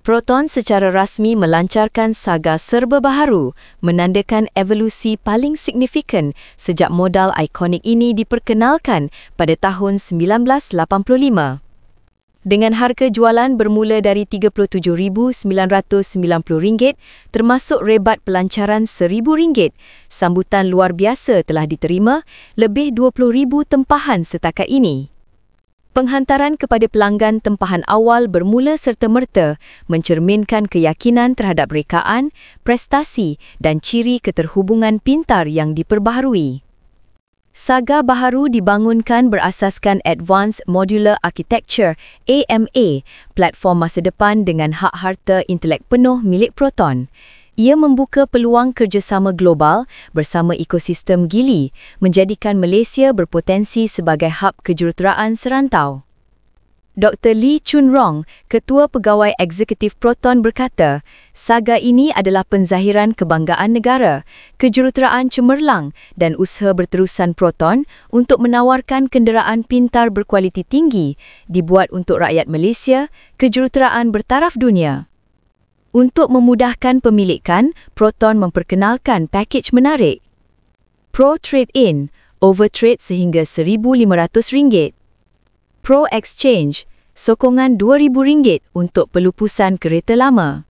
Proton secara rasmi melancarkan saga serba baharu, menandakan evolusi paling signifikan sejak modal ikonik ini diperkenalkan pada tahun 1985. Dengan harga jualan bermula dari RM37,990, termasuk rebat pelancaran RM1,000, sambutan luar biasa telah diterima lebih 20,000 tempahan setakat ini. Penghantaran kepada pelanggan tempahan awal bermula serta-merta mencerminkan keyakinan terhadap rekaan, prestasi dan ciri keterhubungan pintar yang diperbaharui. Saga baharu dibangunkan berasaskan Advanced Modular Architecture (AMA), platform masa depan dengan hak harta intelek penuh milik Proton. Ia membuka peluang kerjasama global bersama ekosistem Geely, menjadikan Malaysia berpotensi sebagai hub kejuruteraan serantau. Dr. Lee Chun Rong, Ketua Pegawai Eksekutif Proton berkata, saga ini adalah penzahiran kebanggaan negara, kejuruteraan cemerlang dan usaha berterusan Proton untuk menawarkan kenderaan pintar berkualiti tinggi dibuat untuk rakyat Malaysia, kejuruteraan bertaraf dunia. Untuk memudahkan pemilikan, Proton memperkenalkan pakej menarik. Pro Trade-in, overtrade sehingga RM1,500. Pro Exchange, sokongan RM2,000 untuk pelupusan kereta lama.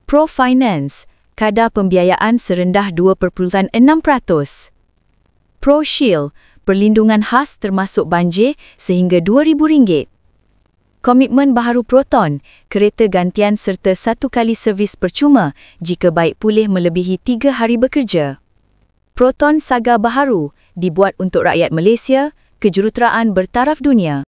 Pro Finance, kadar pembiayaan serendah 2.6%. Pro Shield, perlindungan khas termasuk banjir sehingga RM2,000. Komitmen baharu Proton, kereta gantian serta 1 kali servis percuma jika baik pulih melebihi 3 hari bekerja. Proton Saga Baharu dibuat untuk rakyat Malaysia, kejuruteraan bertaraf dunia.